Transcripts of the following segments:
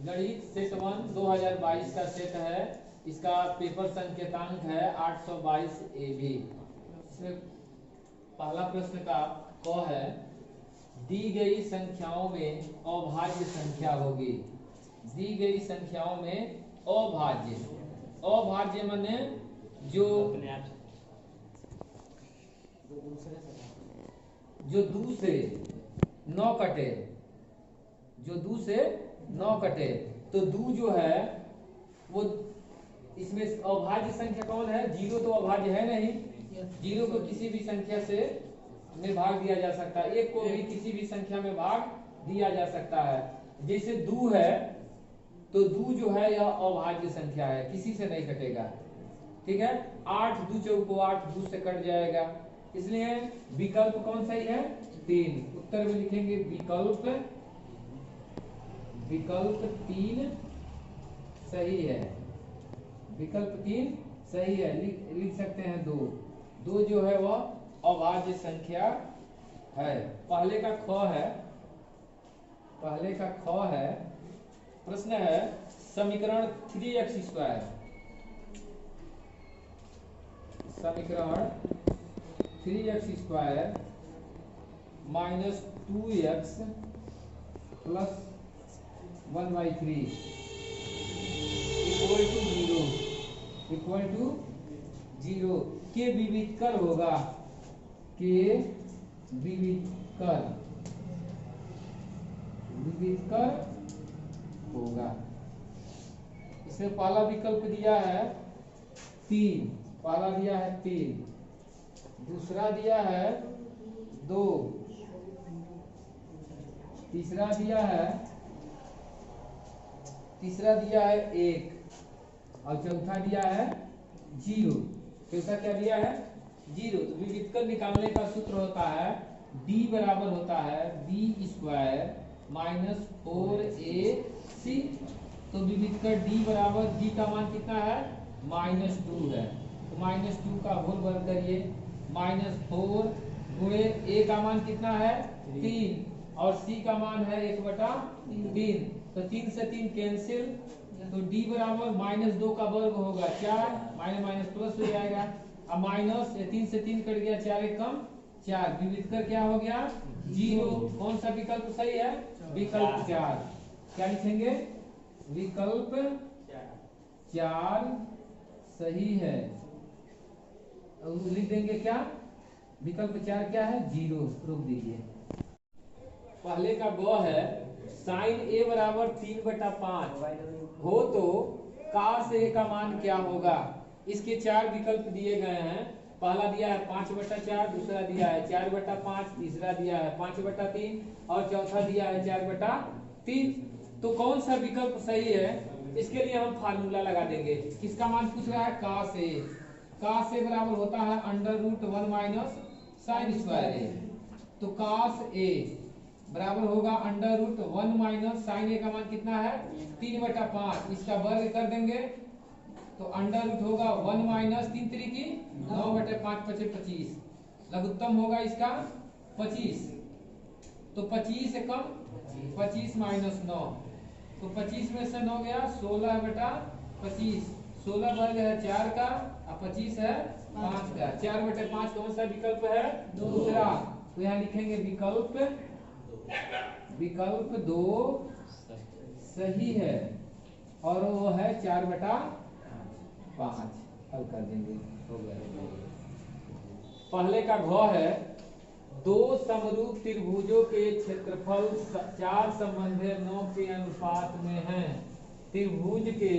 गणित सेट 1 2022 का सेट है। इसका पेपर संकेतांक है 822 AB। इसमें पहला प्रश्न का क है, दी गई संख्याओं में अभाज्य संख्या होगी। दी गई संख्याओं में अभाज्य, अभाज्य माने जो दू से नौ कटे, जो दू से नौ कटे। तो दू जो है वो इसमें अभाज्य संख्या कौन है? जीरो तो अभाज्य है नहीं। जीरो को किसी भी संख्या से में भाग दिया जा सकता है, एक को भी किसी भी संख्या में भाग दिया जा सकता है। जैसे दू है तो दू जो है यह अभाज्य संख्या है, किसी से नहीं कटेगा। ठीक है, 8 दू चौको 8, दू से कट जाएगा। इसलिए विकल्प कौन सही है? 3। उत्तर में लिखेंगे विकल्प 3 सही है। विकल्प 3 सही है। लिख सकते हैं 2 जो है वह अभाज्य संख्या है। पहले का ख है। प्रश्न है, समीकरण 3x² minus 2x plus 1/3 equal to 0 के विविधकर होगा। विविधकर होगा। इसमें पहला विकल्प दिया है 3, पहला दिया है 3, दूसरा दिया है 2, तीसरा दिया है 1 और चौथा दिया है 0। चौथा क्या दिया है? 0। तो विविधकर निकालने का सूत्र होता है d बराबर होता है b² माइनस 4ac। तो विविधकर d बराबर, d का मान कितना है? -2 है। तो -2 का होल वर्ग करिए, -4 गुणे a का मान कितना है? 3 और c का मान है 1/3। तो 3 से 3 कैंसिल, तो d बराबर -2 का वर्ग होगा 4, माइनस प्लस हो जाएगा। अब माइनस 3 से 3 कट गया, 4 1 कम 4। विविधकर क्या हो गया? 0। कौन सा विकल्प सही है? विकल्प 4। क्या लिखेंगे? विकल्प 4 सही है। लिख देंगे क्या? विकल्प 4 क्या है? 0। रोक दीजिए। पहले का ग है, साइन a बराबर 3/5 हो तो cos a का मान क्या होगा? इसके 4 विकल्प दिए गए हैं। पहला दिया है 5/4, दूसरा दिया है 4/5, तीसरा दिया है 5/3 और चौथा दिया है 4/3। तो कौन सा विकल्प सही है? इसके लिए हम फार्मूला लगा देंगे। किसका मान पूछ रहा है? cos a। cos a बराबर होता है √1 माइनस sin² a। तो cos a बराबर होगा √1 माइनस sin a का मान कितना है? 3/5। इसका वर्ग कर देंगे तो अंडर होगा 1 माइनस 3 3 9/5 25। लघुत्तम होगा इसका 25। तो 25 से कम 25 माइनस 9, तो 25 में से 9 गया 16/25। 16 वर्ग है 4 का और 25 है 5 का। 4/5 कौन सा विकल्प है? दूसरा। तो यहाँ लिखेंगे विकल्प 2 सही है और वो है 4/5। हल कर देंगे, हो गया। पहले का घ है, 2 समरूप त्रिभुजों के क्षेत्रफल 4 संबंधित 9 के अनुपात में है। त्रिभुज के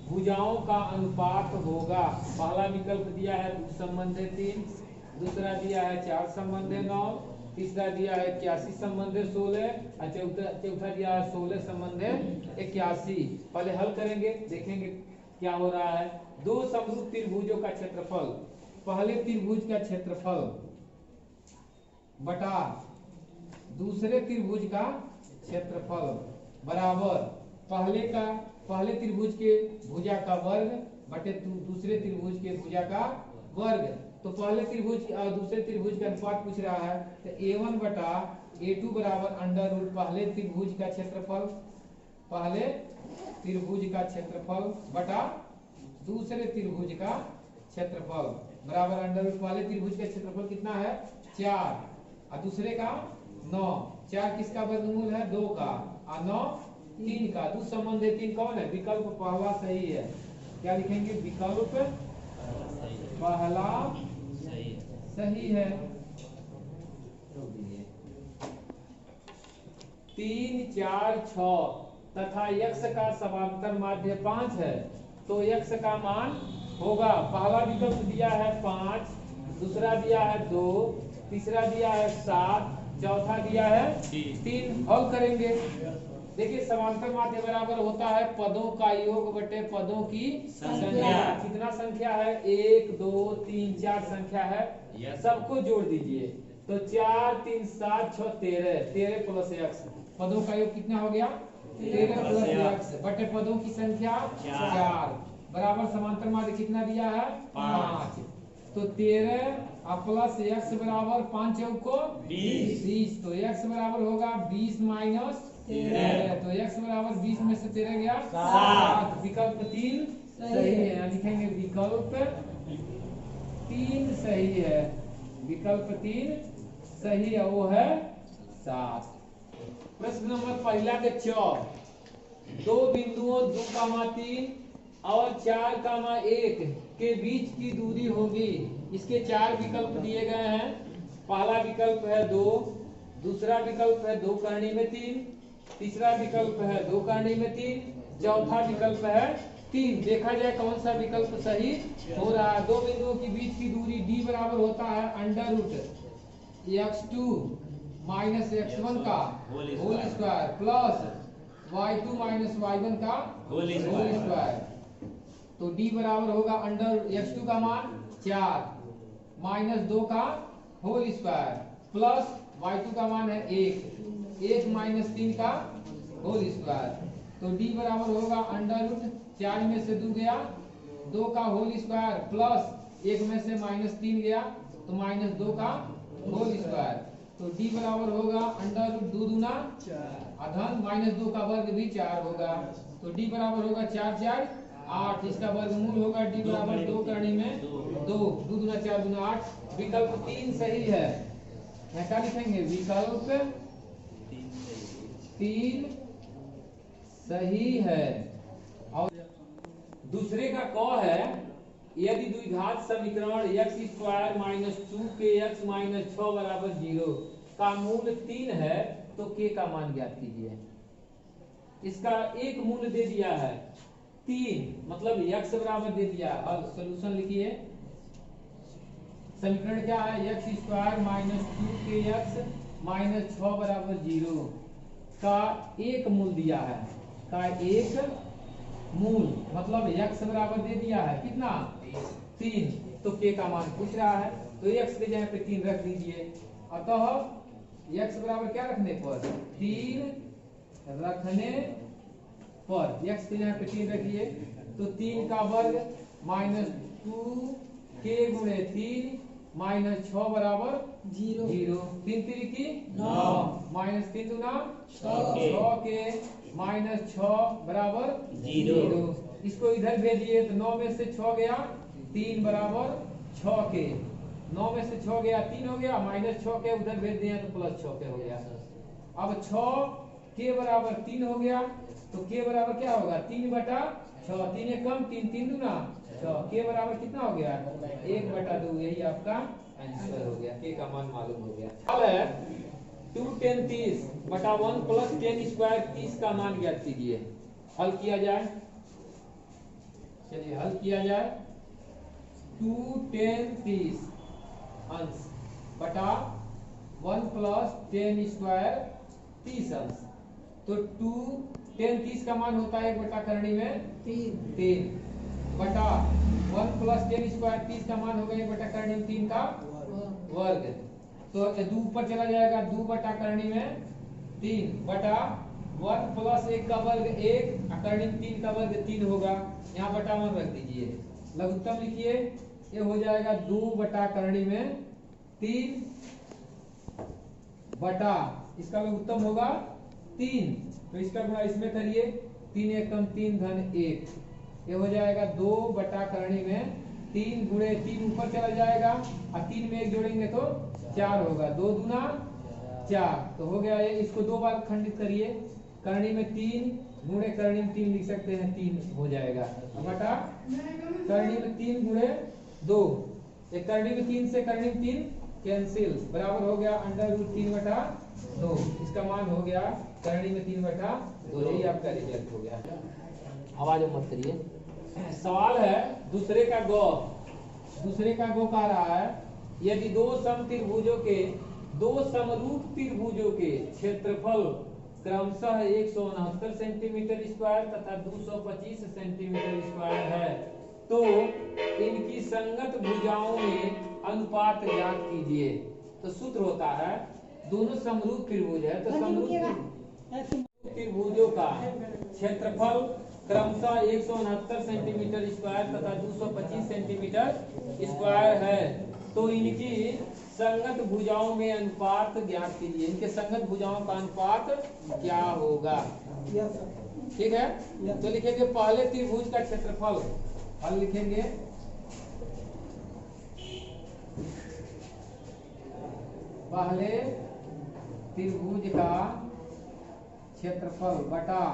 भुजाओं का अनुपात होगा। पहला विकल्प दिया है 2 संबंधित 3, दूसरा दिया है 4 संबंधित 9, तीसरा दिया है 81 संबंधित 16 और चौथा दिया है 16 संबंधित 81। पहले हल करेंगे, देखेंगे क्या हो रहा है। 2 समरूप त्रिभुजों का क्षेत्रफल, पहले त्रिभुज का क्षेत्रफल बटा दूसरे त्रिभुज का क्षेत्रफल बराबर पहले त्रिभुज के भुजा का वर्ग बटे दूसरे त्रिभुज के भुजा का वर्ग। तो पहले त्रिभुज और दूसरे त्रिभुज का अनुपात पूछ रहा है, तो a1 बटा a2 बराबर √, पहले त्रिभुज का क्षेत्रफल, पहले त्रिभुज का क्षेत्रफल बटा दूसरे त्रिभुज का क्षेत्रफल बराबर अंडर रूट वाले त्रिभुज का क्षेत्रफल कितना है 4 और दूसरे का 9। 4 किसका वर्गमूल है 2 का और 9 3 का। दो संबंध 3 कौन है? विकल्प पहला सही है। क्या लिखेंगे? विकल्प पहला सही है। 3 4 6 तथा x का समांतर माध्य 5 है तो x का मान होगा, पहला विकल्प दिया है 5, दूसरा दिया है 2, तीसरा दिया है 7, चौथा दिया है 3। हल करेंगे। देखिए समांतर माध्य बराबर होता है पदों का योग बटे पदों की संख्या। कितना संख्या है? 1 2 3 4 संख्या है, सबको जोड़ दीजिए तो 4 3 7 6 13, 13 प्लस x। पदों का योग कितना हो गया? 13 प्लस x बटे पदों की संख्या 4 बराबर समांतर माध्य कितना दिया है? 5। तो 13 और प्लस x बराबर 5 को 20। तो x बराबर होगा 20 माइनस 13। तो x बराबर 20 में से 13 गया 7। विकल्प 3 सही है। लिखेंगे विकल्प 3 सही है। विकल्प 3 सही है, वो है 7। प्रश्न नंबर पहला के 4 दो बिंदुओं 2,3 और 4,1 के बीच की दूरी होगी। इसके 4 विकल्प दिए गए हैं। पहला विकल्प है 2, दूसरा विकल्प है 2 करनी में 3, तीसरा विकल्प है 2 करनी में 3, चौथा विकल्प है 3। देखा जाए कौन सा विकल्प सही हो रहा है। दो बिंदुओं के बीच की दूरी d बराबर होता है under root x2 minus x1 का whole square plus y2 minus y1 का होल स्क्वायर। तो d बराबर होगा अंडर x2 का मान 4 माइनस 2 का होल स्क्वायर प्लस y2 का मान है 1 माइनस 3 का होल स्क्वायर। तो d बराबर होगा अंडर रूट 4 में से 2 गया 2 का होल स्क्वायर प्लस 1 में से माइनस 3 गया तो माइनस 2 का होल स्क्वायर। तो d बराबर होगा अंडर रूट 2 दूना 4 अधन माइनस 2 का वर्ग भी 4 होगा। तो d बराबर होगा 4 4 8। इसका वर्गमूल होगा d बराबर 2 करनी में 2 दूना 4 दूना 8। विकल्प 3 सही है। यहाँ क्या लिखेंगे? विकल्प 3 सही है। और दूसरे का क है यदि द्विघात समीकरण x square minus 2kx minus 6 बराबर 0 का मूल 3 है तो k का मान ज्ञात कीजिए। इसका एक मूल दे दिया है 3, मतलब x बराबर दे दिया। अब सॉल्यूशन लिखिए। समीकरण क्या है? x square minus 2kx minus 6 बराबर 0 का एक मूल दिया है। का एक मूल मतलब x बराबर दे दिया है कितना? 3। तो k का मान पूछ रहा है तो x के जगह पे 3 रख दीजिए। अतः x बराबर क्या रखने पर? 3 रखने पर x के जगह पे 3 रखिए तो 3 का वर्ग माइनस 2k गुणे 3 माइनस 6 बराबर 0। 3 3 की 9 माइनस 3 दूना 6 के माइनस 6 बराबर 0। इसको इधर भेजिए तो 9 में से 6 गया 3 बराबर 6 के। 9 में से 6 गया 3 हो गया माइनस 6 के उधर भेज दिए तो प्लस 6 के हो गया। अब 6 के बराबर 3 हो गया तो के बराबर क्या होगा? 3 बटा 6। 3 एक कम 3 3 दूना 6। के बराबर कितना हो गया? 1 बटा 2। यही आपका आंसर हो गया। के का मान मालूम हो गया। अब है 2 10 30 बटा 1 प्लस 10 स्क्वायर 30 का मान ज्ञात कीजिए। हल किया जाए। चलिए हल किया जाए। 2 10 30 अंश बटा 1 प्लस 10 स्क्वायर 30 अंश। तो 2 10 30 का मान होता है 1 बटा करनी में 3 बटा 1 प्लस 10 स्क्वायर 30 का मान होगा 1 बटा करनी में 3 का वर्ग। तो 2 ऊपर चला जाएगा 2 बटा करनी में 3 बटा 1 प्लस 1 का वर्ग 1 करनी में 3 का वर्ग 3 होगा। यहाँ बटा 1 रख दीजिए। लघुत्तम लिखिए। ये हो जाएगा 2 बटा करनी में 3 बटा इसका लघुत्तम होगा 3। तो इसका गुणा इसमें करिए 3 एकम 3 धन 1, ये हो जाएगा 2 बटा करणी में 3 गुणे 3 ऊपर चला जाएगा और 3 में 1 जोड़ेंगे तो 4 होगा, 2 दूना 4 तो हो गया ये। इसको 2 बार खंडित करिए, करणी में 3 गुणे करणी में 3 लिख सकते हैं, 3 हो जाएगा बटा करणी में 3 गुणे 2, एक करणी में 3 से करणी में 3 कैंसिल, बराबर हो गया अंडर रूट 3 बटा 2। इसका मान हो गया करणी में 3 बटा 2। यही आपका रिजल्ट हो गया। आवाज मत करिए। सवाल है दूसरे का गौ। दूसरे का गौ कह रहा है यदि दो समत्रिभुजों के दो समरूप त्रिभुजों के क्षेत्रफल क्रमशः 169 सेंटीमीटर स्क्वायर तथा 225 सेंटीमीटर स्क्वायर है तो इनकी संगत भुजाओं में अनुपात ज्ञात कीजिए। तो सूत्र होता है दोनों समरूप त्रिभुज है तो समरूप त्रिभुजों का क्षेत्रफल क्रमशः 169 सेंटीमीटर स्क्वायर तथा 225 सेंटीमीटर स्क्वायर है तो इनकी संगत भुजाओं में अनुपात ज्ञात कीजिए। इनके संगत भुजाओं का अनुपात क्या होगा? ठीक है, तो लिखेंगे पहले त्रिभुज का क्षेत्रफल, हल लिखेंगे पहले त्रिभुज का क्षेत्रफल बटा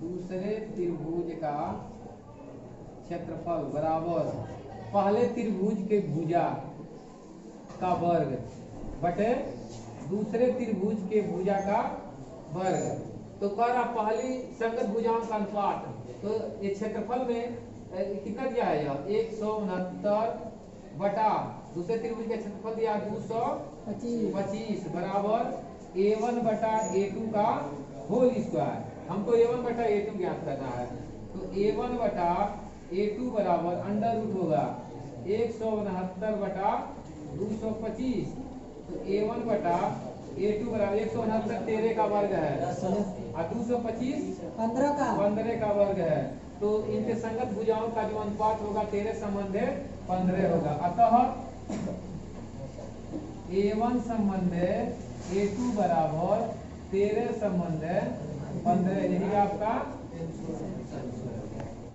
दूसरे त्रिभुज का क्षेत्रफल बराबर पहले त्रिभुज के भुजा का वर्ग बटे दूसरे त्रिभुज के भुजा का वर्ग। तो कह रहा पहली संगत भुजाओं का अनुपात, तो ये क्षेत्रफल में कितना दिया है यह 169 बटा दूसरे त्रिभुज का क्षेत्रफल दिया 225 बराबर a1 बटा a2 का होल स्क्वायर। हमको a1 बटा a2 ज्ञात करना है तो a1 बटा a2 बराबर अंडर रूट होगा 169 बटा 225 तो a1 बटा a2 बराबर 169 13 का वर्ग है और 225 15 का वर्ग है तो इनके संगत भुजाओं का जो अनुपात होगा 13 संबंधे 15 होगा। अतः a1 संबंधे a2 बराबर 13 संबंधे 15, यही आपका